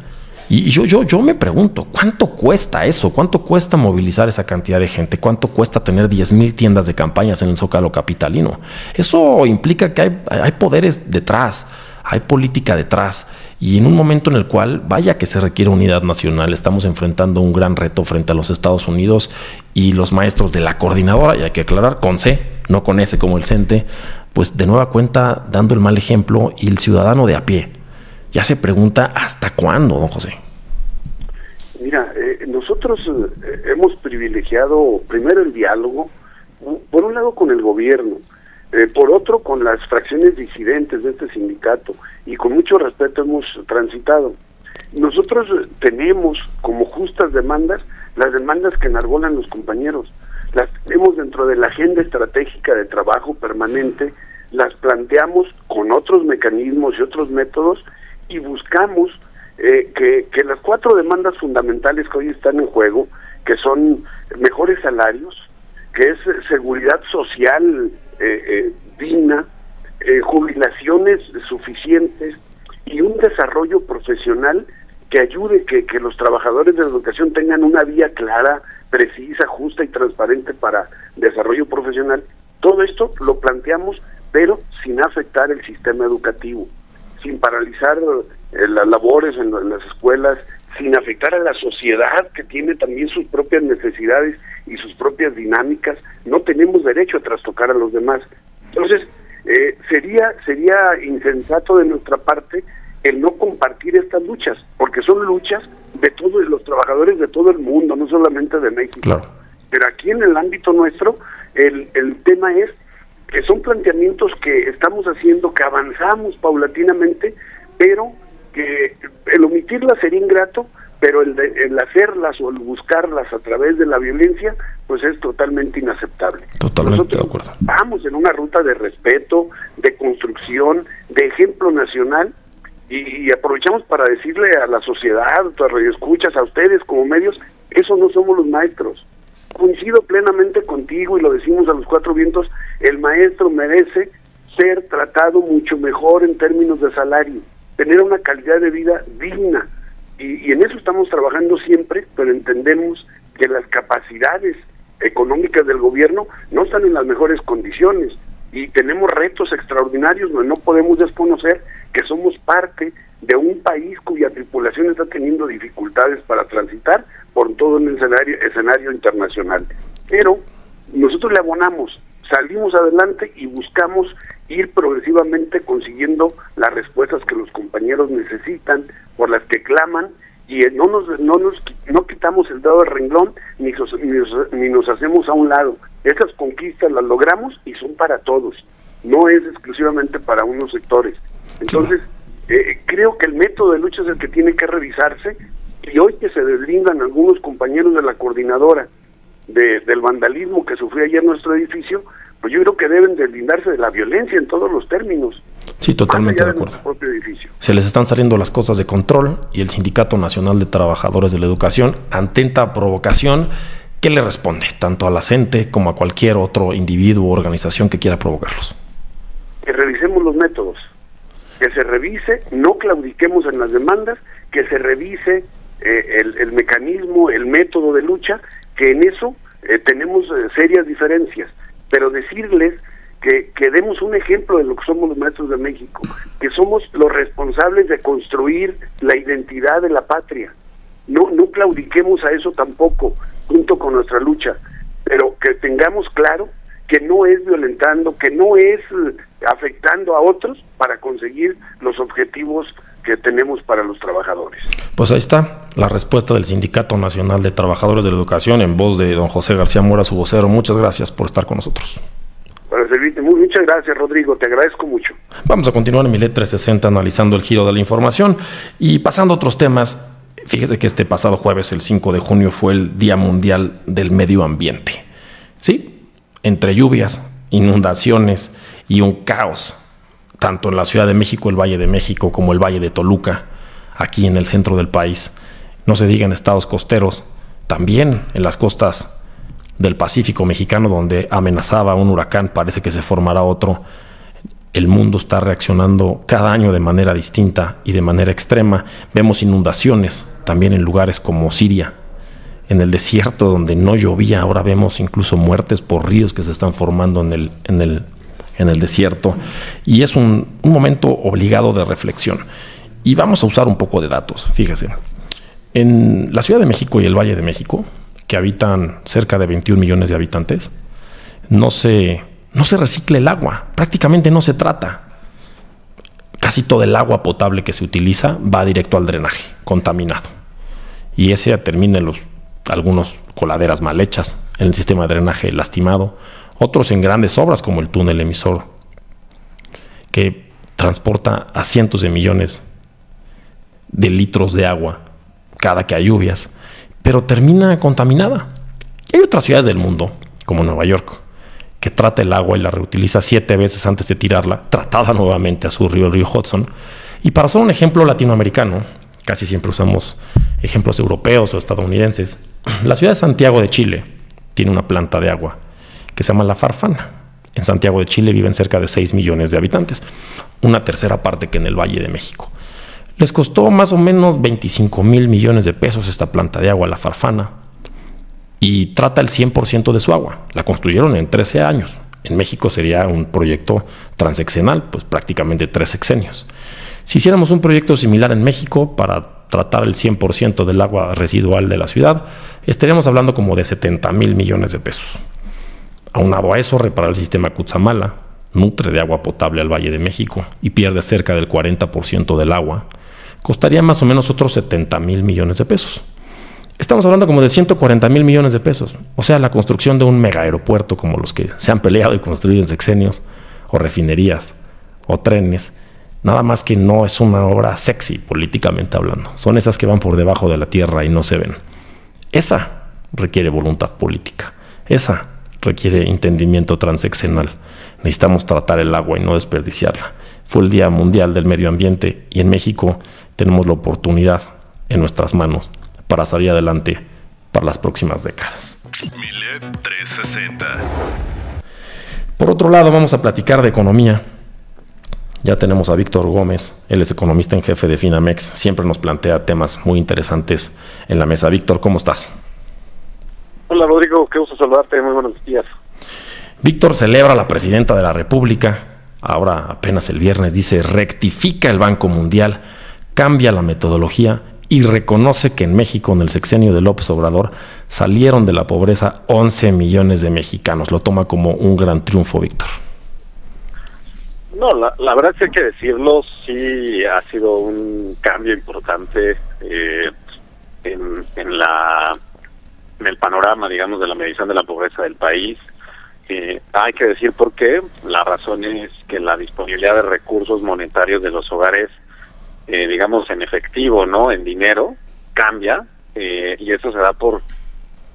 Y yo me pregunto, ¿cuánto cuesta eso? ¿Cuánto cuesta movilizar esa cantidad de gente? ¿Cuánto cuesta tener 10,000 tiendas de campañas en el Zócalo capitalino? Eso implica que hay poderes detrás, hay política detrás. Y en un momento en el cual, vaya que se requiere unidad nacional, estamos enfrentando un gran reto frente a los Estados Unidos, y los maestros de la coordinadora, y hay que aclarar, con C, no con S como el CENTE, pues de nueva cuenta dando el mal ejemplo, y el ciudadano de a pie ya se pregunta ¿hasta cuándo, don José? Mira, nosotros hemos privilegiado primero el diálogo, por un lado con el gobierno, por otro con las fracciones disidentes de este sindicato, y con mucho respeto hemos transitado. Nosotros tenemos como justas demandas las demandas que enarbolan los compañeros, las tenemos dentro de la agenda estratégica de trabajo permanente, las planteamos con otros mecanismos y otros métodos, y buscamos que las 4 demandas fundamentales que hoy están en juego, que son mejores salarios, que es seguridad social digna, jubilaciones suficientes y un desarrollo profesional que ayude que los trabajadores de la educación tengan una vía clara, precisa, justa y transparente para desarrollo profesional. Todo esto lo planteamos, pero sin afectar el sistema educativo, sin paralizar las labores en las escuelas, sin afectar a la sociedad que tiene también sus propias necesidades y sus propias dinámicas. No tenemos derecho a trastocar a los demás. Entonces, sería insensato de nuestra parte el no compartir estas luchas, porque son luchas de todos los trabajadores de todo el mundo, no solamente de México. Claro. Pero aquí en el ámbito nuestro, el tema es que son planteamientos que estamos haciendo, que avanzamos paulatinamente, pero que el omitirlas sería ingrato, pero el hacerlas o el buscarlas a través de la violencia, pues es totalmente inaceptable. Totalmente de acuerdo. Vamos en una ruta de respeto, de construcción, de ejemplo nacional, y aprovechamos para decirle a la sociedad, a tus radioescuchas, a ustedes como medios, eso no somos los maestros. Coincido plenamente contigo y lo decimos a los 4 vientos, el maestro merece ser tratado mucho mejor en términos de salario, tener una calidad de vida digna, y en eso estamos trabajando siempre, pero entendemos que las capacidades económicas del gobierno no están en las mejores condiciones, y tenemos retos extraordinarios, no podemos desconocer que somos parte de un país cuya tripulación está teniendo dificultades para transitar por todo el escenario internacional. Pero nosotros le abonamos, salimos adelante y buscamos ir progresivamente consiguiendo las respuestas que los compañeros necesitan, por las que claman, y no quitamos el dedo del renglón ni nos hacemos a un lado. Esas conquistas las logramos y son para todos, no es exclusivamente para unos sectores. Entonces, creo que el método de lucha es el que tiene que revisarse, y hoy que se deslindan algunos compañeros de la coordinadora del vandalismo que sufrió ayer nuestro edificio, pues yo creo que deben deslindarse de la violencia en todos los términos. Sí, totalmente de acuerdo. Se les están saliendo las cosas de control, y el Sindicato Nacional de Trabajadores de la Educación, ante esta provocación, ¿qué le responde tanto a la CENTE como a cualquier otro individuo o organización que quiera provocarlos? Que revisemos los métodos, que se revise, no claudiquemos en las demandas, que se revise el mecanismo, el método de lucha, que en eso tenemos serias diferencias, pero decirles que demos un ejemplo de lo que somos los maestros de México, que somos los responsables de construir la identidad de la patria. No claudiquemos a eso tampoco, junto con nuestra lucha, pero que tengamos claro que no es violentando, que no es afectando a otros para conseguir los objetivos que tenemos para los trabajadores. Pues ahí está la respuesta del Sindicato Nacional de Trabajadores de la Educación en voz de don José García Mora, su vocero. Muchas gracias por estar con nosotros. Para servirte, muchas gracias, Rodrigo, te agradezco mucho. Vamos a continuar en Milet 360 analizando el giro de la información y pasando a otros temas. Fíjese que este pasado jueves, el 5 de junio, fue el Día Mundial del Medio Ambiente. Sí, entre lluvias, inundaciones y un caos, tanto en la Ciudad de México, el Valle de México, como el Valle de Toluca, aquí en el centro del país. No se diga en estados costeros, también en las costas del Pacífico mexicano, donde amenazaba un huracán, parece que se formará otro. El mundo está reaccionando cada año de manera distinta y de manera extrema. Vemos inundaciones también en lugares como Siria, en el desierto donde no llovía. Ahora vemos incluso muertes por ríos que se están formando en el desierto. Y es un momento obligado de reflexión. Y vamos a usar un poco de datos. Fíjese, en la Ciudad de México y el Valle de México, que habitan cerca de 21 millones de habitantes, no se recicla el agua, prácticamente no se trata. Casi todo el agua potable que se utiliza va directo al drenaje, contaminado. Y ese termina en algunos coladeras mal hechas, en el sistema de drenaje lastimado, otros en grandes obras como el túnel emisor, que transporta a cientos de millones de litros de agua cada que hay lluvias, pero termina contaminada. Y hay otras ciudades del mundo, como Nueva York, que trata el agua y la reutiliza 7 veces antes de tirarla, tratada nuevamente a su río, el río Hudson. Y para usar un ejemplo latinoamericano, casi siempre usamos ejemplos europeos o estadounidenses, la ciudad de Santiago de Chile tiene una planta de agua que se llama La Farfana. En Santiago de Chile viven cerca de 6 millones de habitantes, una tercera parte que en el Valle de México. Les costó más o menos 25,000 millones de pesos esta planta de agua, La Farfana, y trata el 100% de su agua. La construyeron en 13 años. En México sería un proyecto transeccional, pues prácticamente 3 sexenios. Si hiciéramos un proyecto similar en México para tratar el 100% del agua residual de la ciudad, estaríamos hablando como de 70,000 millones de pesos. Aunado a eso, reparar el sistema Cutzamala nutre de agua potable al Valle de México y pierde cerca del 40% del agua, costaría más o menos otros 70,000 millones de pesos. Estamos hablando como de 140,000 millones de pesos. O sea, la construcción de un mega aeropuerto como los que se han peleado y construido en sexenios, o refinerías, o trenes, nada más que no es una obra sexy políticamente hablando. Son esas que van por debajo de la tierra y no se ven. Esa requiere voluntad política. Esa requiere entendimiento transeccional. Necesitamos tratar el agua y no desperdiciarla. Fue el Día Mundial del Medio Ambiente y en México tenemos la oportunidad en nuestras manos para salir adelante para las próximas décadas. Milet 360. Por otro lado, vamos a platicar de economía. Ya tenemos a Víctor Gómez, él es economista en jefe de Finamex. Siempre nos plantea temas muy interesantes en la mesa. Víctor, ¿cómo estás? Hola Rodrigo, qué gusto saludarte, muy buenos días. Víctor celebra a la presidenta de la República. Ahora apenas el viernes dice, rectifica el Banco Mundial, cambia la metodología y reconoce que en México, en el sexenio de López Obrador, salieron de la pobreza 11 millones de mexicanos. Lo toma como un gran triunfo, Víctor. No, la verdad es que hay que decirlo, sí ha sido un cambio importante en el panorama, digamos, de la medición de la pobreza del país. Hay que decir por qué. La razón es que la disponibilidad de recursos monetarios de los hogares, digamos en efectivo, no en dinero, cambia, y eso se da por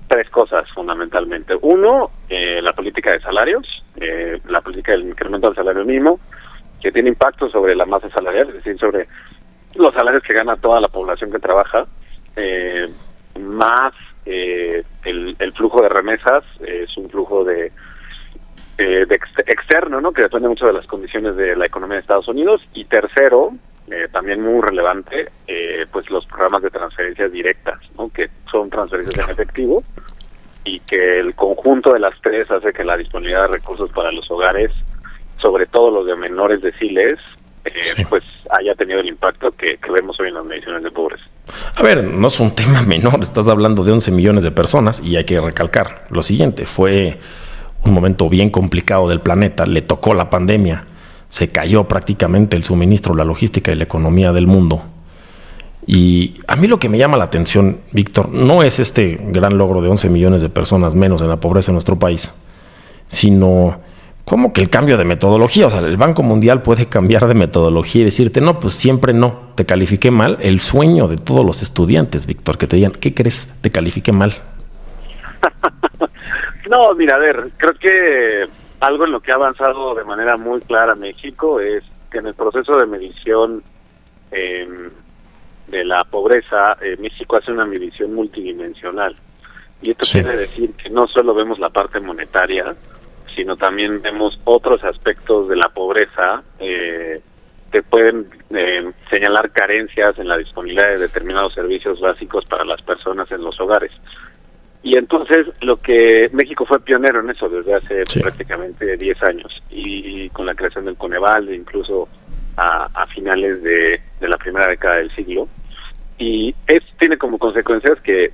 3 cosas fundamentalmente. Uno, la política de salarios, la política del incremento del salario mínimo, que tiene impacto sobre la masa salarial, es decir, sobre los salarios que gana toda la población que trabaja, más el flujo de remesas. Es un flujo de externo, ¿no?, que depende mucho de las condiciones de la economía de Estados Unidos. Y tercero, también muy relevante, pues los programas de transferencias directas, ¿no? Que son transferencias en efectivo, y que el conjunto de las tres hace que la disponibilidad de recursos para los hogares, sobre todo los de menores deciles, pues haya tenido el impacto que vemos hoy en las mediciones de pobreza. A ver, no es un tema menor, estás hablando de 11 millones de personas, y hay que recalcar lo siguiente: fue un momento bien complicado del planeta, le tocó la pandemia, se cayó prácticamente el suministro, la logística y la economía del mundo. Y a mí lo que me llama la atención, Víctor, no es este gran logro de 11 millones de personas menos en la pobreza en nuestro país, sino cómo que el cambio de metodología. O sea, el Banco Mundial puede cambiar de metodología y decirte, no, pues siempre no, te califiqué mal. El sueño de todos los estudiantes, Víctor, que te digan, ¿qué crees? Te califiqué mal. No, mira, a ver, creo que algo en lo que ha avanzado de manera muy clara México es que en el proceso de medición de la pobreza, México hace una medición multidimensional. Y esto quiere decir que no solo vemos la parte monetaria, sino también vemos otros aspectos de la pobreza que pueden señalar carencias en la disponibilidad de determinados servicios básicos para las personas en los hogares. Y entonces lo que México fue pionero en eso desde hace prácticamente 10 años, y con la creación del Coneval, incluso a finales de la primera década del siglo. Y esto tiene como consecuencias que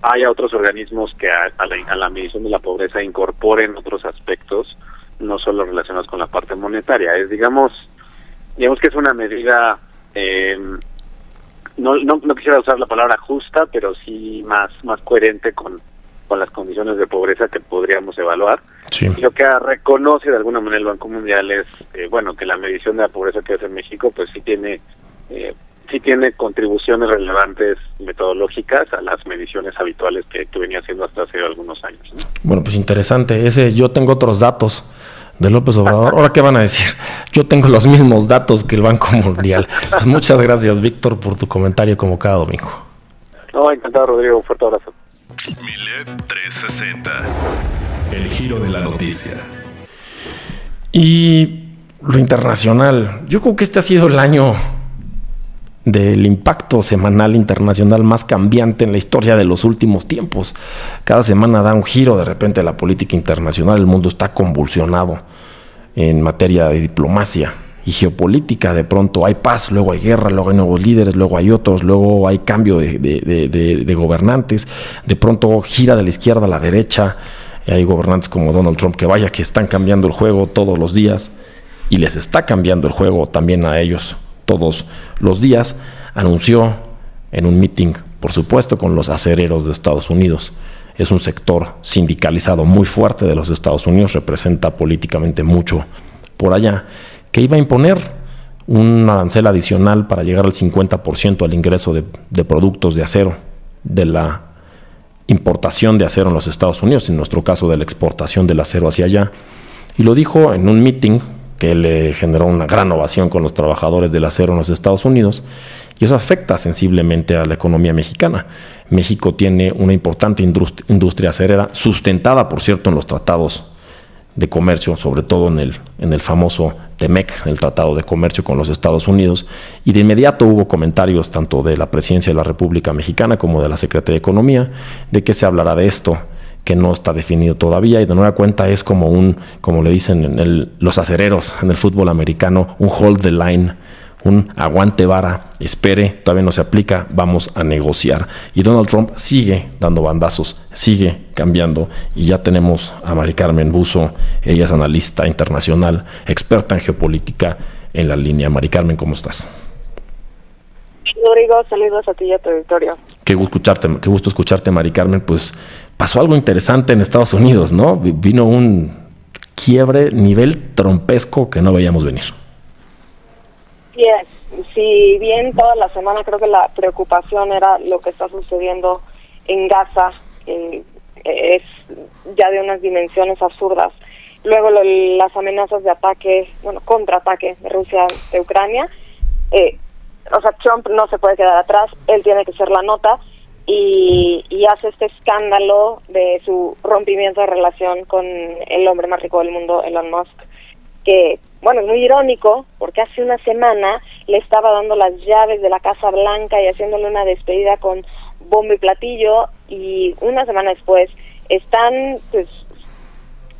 haya otros organismos que a la medición de la pobreza incorporen otros aspectos, no solo relacionados con la parte monetaria. Es digamos que es una medida, no quisiera usar la palabra justa, pero sí más coherente con las condiciones de pobreza que podríamos evaluar. Y lo que reconoce de alguna manera el Banco Mundial es que la medición de la pobreza que hace en México pues sí tiene contribuciones relevantes metodológicas a las mediciones habituales que venía haciendo hasta hace algunos años, ¿no? Bueno, pues interesante. Yo tengo otros datos de López Obrador. ¿Ahora qué van a decir? Yo tengo los mismos datos que el Banco Mundial. Pues muchas gracias, Víctor, por tu comentario como cada domingo. No, encantado, Rodrigo. Un fuerte abrazo. Milet 360. El giro de la noticia. Y lo internacional. Yo creo que este ha sido el año del impacto semanal internacional más cambiante en la historia de los últimos tiempos. Cada semana da un giro de repente la política internacional. El mundo está convulsionado en materia de diplomacia y geopolítica. De pronto hay paz, luego hay guerra, luego hay nuevos líderes, luego hay otros, luego hay cambio de gobernantes. De pronto gira de la izquierda a la derecha. Hay gobernantes como Donald Trump que están cambiando el juego todos los días, y les está cambiando el juego también a ellos todos los días. Anunció en un meeting, por supuesto, con los acereros de Estados Unidos. Es un sector sindicalizado muy fuerte de los Estados Unidos, representa políticamente mucho por allá, que iba a imponer un arancel adicional para llegar al 50% al ingreso de productos de acero, de la importación de acero en los Estados Unidos, en nuestro caso de la exportación del acero hacia allá. Y lo dijo en un meeting que le generó una gran ovación con los trabajadores del acero en los Estados Unidos, y eso afecta sensiblemente a la economía mexicana. México tiene una importante industria acerera, sustentada, por cierto, en los tratados de comercio, sobre todo en el famoso TEMEC, el Tratado de Comercio con los Estados Unidos, y de inmediato hubo comentarios tanto de la Presidencia de la República Mexicana como de la Secretaría de Economía, de que se hablará de esto, que no está definido todavía, y de nueva cuenta es como le dicen los acereros en el fútbol americano, un hold the line, un aguante vara, espere, todavía no se aplica, vamos a negociar. Y Donald Trump sigue dando bandazos, sigue cambiando, y ya tenemos a Mari Carmen Buzo, ella es analista internacional, experta en geopolítica, en la línea. Mari Carmen, ¿cómo estás? Rodrigo, saludos a ti y a tu auditorio. Qué gusto escucharte, Mari Carmen. Pues pasó algo interesante en Estados Unidos, ¿no? Vino un quiebre nivel trompesco que no veíamos venir. Si bien toda la semana creo que la preocupación era lo que está sucediendo en Gaza, es ya de unas dimensiones absurdas. Luego las amenazas de ataque, contraataque de Rusia de Ucrania. Trump no se puede quedar atrás, él tiene que ser la nota, y hace este escándalo de su rompimiento de relación con el hombre más rico del mundo, Elon Musk, que, es muy irónico, porque hace una semana le estaba dando las llaves de la Casa Blanca y haciéndole una despedida con bombo y platillo, y una semana después están, pues,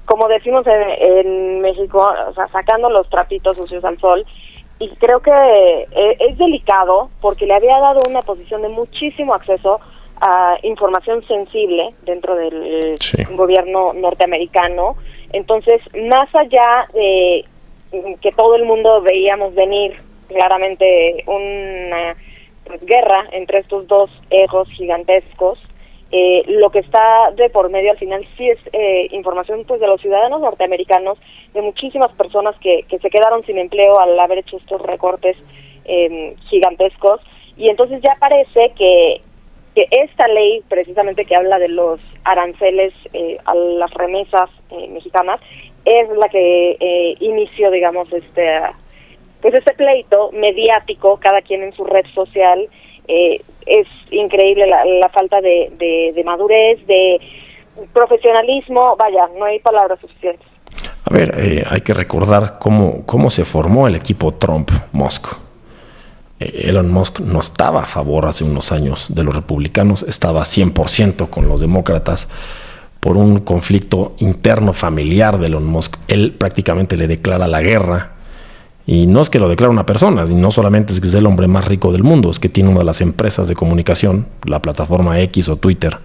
como decimos en México, o sea, sacando los trapitos sucios al sol. Y creo que es delicado porque le había dado una posición de muchísimo acceso a información sensible dentro del gobierno norteamericano. Entonces, más allá de que todo el mundo veíamos venir claramente una guerra entre estos dos egos gigantescos, lo que está de por medio al final sí es información, pues, de los ciudadanos norteamericanos, de muchísimas personas que se quedaron sin empleo al haber hecho estos recortes gigantescos. Y entonces ya parece que esta ley, precisamente, que habla de los aranceles a las remesas mexicanas, es la que inició, digamos, este pleito mediático, cada quien en su red social. Es increíble la falta de madurez, de profesionalismo, vaya, no hay palabras suficientes. A ver, hay que recordar cómo se formó el equipo Trump-Musk. Elon Musk no estaba a favor hace unos años de los republicanos, estaba 100% con los demócratas por un conflicto interno familiar de Elon Musk. Él prácticamente le declara la guerra. Y no es que lo declara una persona, y no solamente es que es el hombre más rico del mundo, es que tiene una de las empresas de comunicación, la plataforma X o Twitter,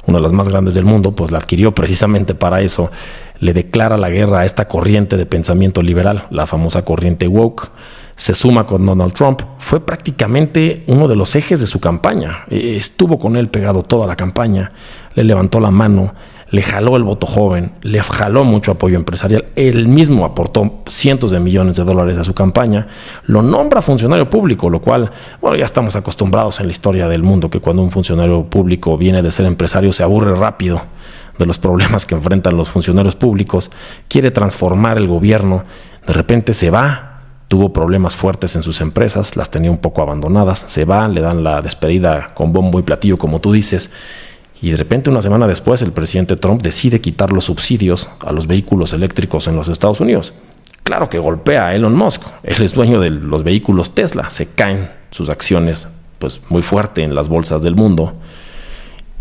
una de las más grandes del mundo, pues la adquirió precisamente para eso. Le declara la guerra a esta corriente de pensamiento liberal, la famosa corriente woke. Se suma con Donald Trump, fue prácticamente uno de los ejes de su campaña. Estuvo con él pegado toda la campaña, le levantó la mano, le jaló el voto joven, le jaló mucho apoyo empresarial. Él mismo aportó cientos de millones de dólares a su campaña. Lo nombra funcionario público, lo cual, bueno, ya estamos acostumbrados en la historia del mundo que cuando un funcionario público viene de ser empresario se aburre rápido de los problemas que enfrentan los funcionarios públicos, quiere transformar el gobierno, de repente se va. Tuvo problemas fuertes en sus empresas, las tenía un poco abandonadas, se va, le dan la despedida con bombo y platillo, como tú dices, y de repente una semana después el presidente Trump decide quitar los subsidios a los vehículos eléctricos en los Estados Unidos. Claro que golpea a Elon Musk, él es dueño de los vehículos Tesla, se caen sus acciones pues muy fuerte en las bolsas del mundo.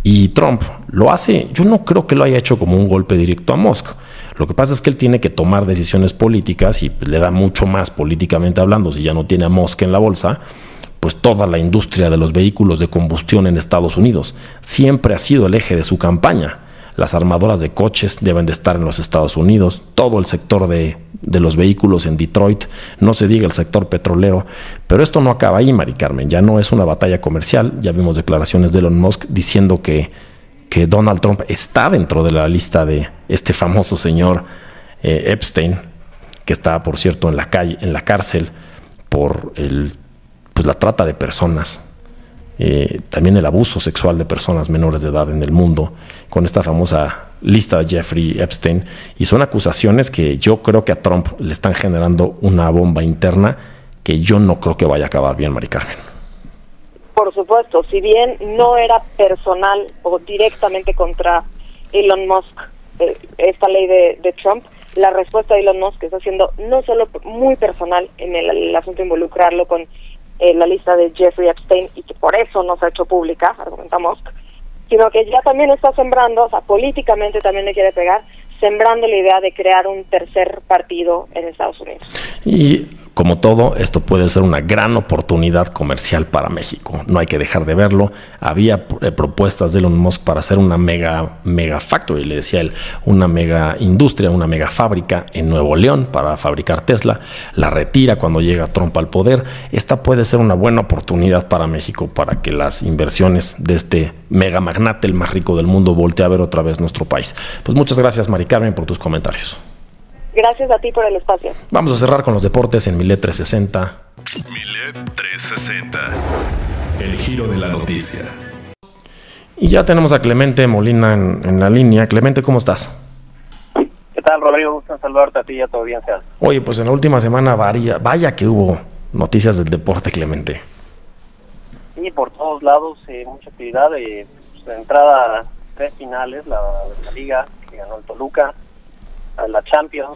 Y Trump lo hace, yo no creo que lo haya hecho como un golpe directo a Musk. Lo que pasa es que él tiene que tomar decisiones políticas y le da mucho más políticamente hablando si ya no tiene a Musk en la bolsa, pues toda la industria de los vehículos de combustión en Estados Unidos siempre ha sido el eje de su campaña. Las armadoras de coches deben de estar en los Estados Unidos, todo el sector de los vehículos en Detroit, no se diga el sector petrolero, pero esto no acaba ahí, Mari Carmen, ya no es una batalla comercial. Ya vimos declaraciones de Elon Musk diciendo que Donald Trump está dentro de la lista de este famoso señor Epstein, que está, por cierto, en la cárcel por la trata de personas, también el abuso sexual de personas menores de edad en el mundo, con esta famosa lista de Jeffrey Epstein. Y son acusaciones que yo creo que a Trump le están generando una bomba interna que yo no creo que vaya a acabar bien, Mari Carmen. Por supuesto, si bien no era personal o directamente contra Elon Musk esta ley de Trump, la respuesta de Elon Musk está siendo no solo muy personal en el asunto de involucrarlo con la lista de Jeffrey Epstein, y que por eso no se ha hecho pública, argumenta Musk, sino que ya también está sembrando, o sea, políticamente también le quiere pegar, sembrando la idea de crear un tercer partido en Estados Unidos. Y como todo, esto puede ser una gran oportunidad comercial para México. No hay que dejar de verlo. Había propuestas de Elon Musk para hacer una mega factory, le decía él, una mega industria, una mega fábrica en Nuevo León para fabricar Tesla. La retira cuando llega Trump al poder. Esta puede ser una buena oportunidad para México para que las inversiones de este mega magnate, el más rico del mundo, voltee a ver otra vez nuestro país. Pues muchas gracias, Mari Carmen, por tus comentarios. Gracias a ti por el espacio. Vamos a cerrar con los deportes en Milet 360. Milet 360. El giro de la noticia. Y ya tenemos a Clemente Molina en la línea. Clemente, ¿cómo estás? ¿Qué tal, Rodrigo? Gusto saludarte a ti y a tu audiencia. Oye, pues en la última semana vaya que hubo noticias del deporte, Clemente. Sí, por todos lados, mucha actividad. De entrada, 3 finales, la Liga, que ganó el Toluca, la Champions,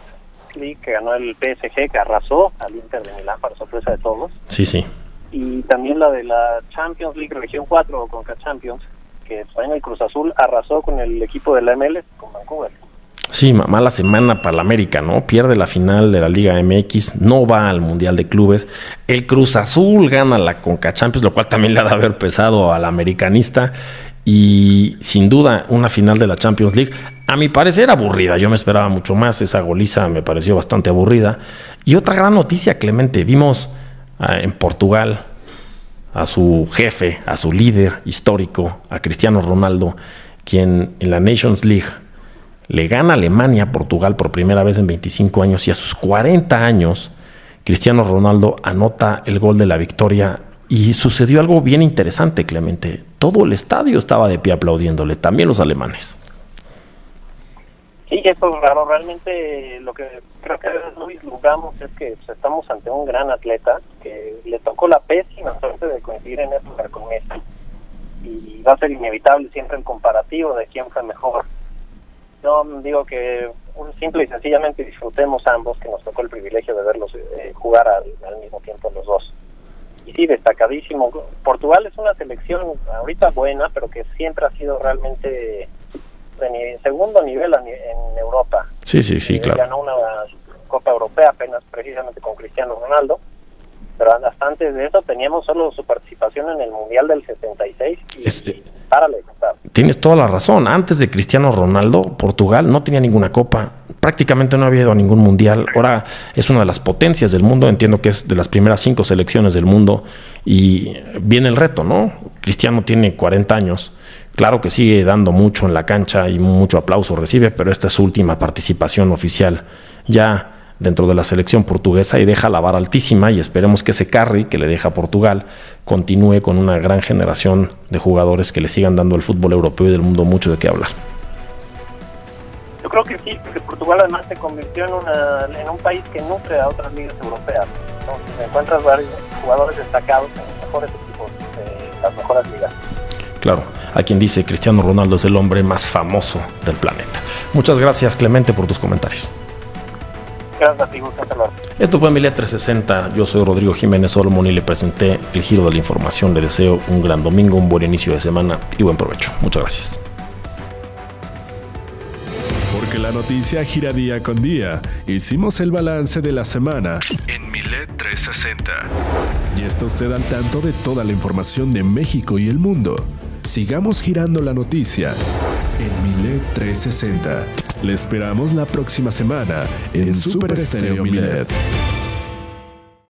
League que ganó el PSG, que arrasó al Inter de Milán para sorpresa de todos. Sí, sí. Y también la de la Champions League Región 4 o Conca Champions, que también el Cruz Azul arrasó con el equipo de la MLS, con Vancouver. Sí, mala semana para la América, ¿no? Pierde la final de la Liga MX, no va al Mundial de Clubes. El Cruz Azul gana la Conca Champions, lo cual también le ha de haber pesado al americanista. Y sin duda, una final de la Champions League, a mi parecer aburrida. Yo me esperaba mucho más, esa goliza me pareció bastante aburrida. Y otra gran noticia, Clemente, vimos en Portugal a su jefe, a su líder histórico, a Cristiano Ronaldo, quien en la Nations League le gana a Alemania a Portugal por primera vez en 25 años, y a sus 40 años Cristiano Ronaldo anota el gol de la victoria. Y sucedió algo bien interesante, Clemente. Todo el estadio estaba de pie aplaudiéndole, también los alemanes. Sí, eso es raro. Realmente lo que creo que no vislumbramos es que estamos ante un gran atleta que le tocó la pésima suerte de coincidir en época con Messi. Y va a ser inevitable siempre el comparativo de quién fue mejor. Yo digo que simple y sencillamente disfrutemos ambos, que nos tocó el privilegio de verlos jugar al mismo tiempo los dos. Y sí, destacadísimo. Portugal es una selección ahorita buena, pero que siempre ha sido realmente de segundo nivel en Europa. Sí, claro. Ganó una Copa Europea apenas precisamente con Cristiano Ronaldo, pero hasta antes de eso teníamos solo su participación en el Mundial del 76 y párale. Tienes toda la razón. Antes de Cristiano Ronaldo, Portugal no tenía ninguna copa. Prácticamente no había ido a ningún mundial. Ahora es una de las potencias del mundo. Entiendo que es de las primeras 5 selecciones del mundo. Y viene el reto, ¿no? Cristiano tiene 40 años. Claro que sigue dando mucho en la cancha y mucho aplauso recibe, pero esta es su última participación oficial ya dentro de la selección portuguesa, y deja la vara altísima, y esperemos que ese carry que le deja Portugal continúe con una gran generación de jugadores que le sigan dando al fútbol europeo y del mundo mucho de qué hablar. Yo creo que sí, porque Portugal además se convirtió en un país que nutre a otras ligas europeas. Entonces encuentras varios jugadores destacados en los mejores equipos de las mejores ligas. Claro, hay quien dice Cristiano Ronaldo es el hombre más famoso del planeta. Muchas gracias, Clemente, por tus comentarios. Gracias a ti, Gusto. Esto fue Milet 360. Yo soy Rodrigo Jiménez Solomon y le presenté el giro de la información. Le deseo un gran domingo, un buen inicio de semana y buen provecho. Muchas gracias. Porque la noticia gira día con día, hicimos el balance de la semana en Milet 360. Y está usted al tanto de toda la información de México y el mundo. Sigamos girando la noticia en Milet 360. Le esperamos la próxima semana en Super Estéreo Milet.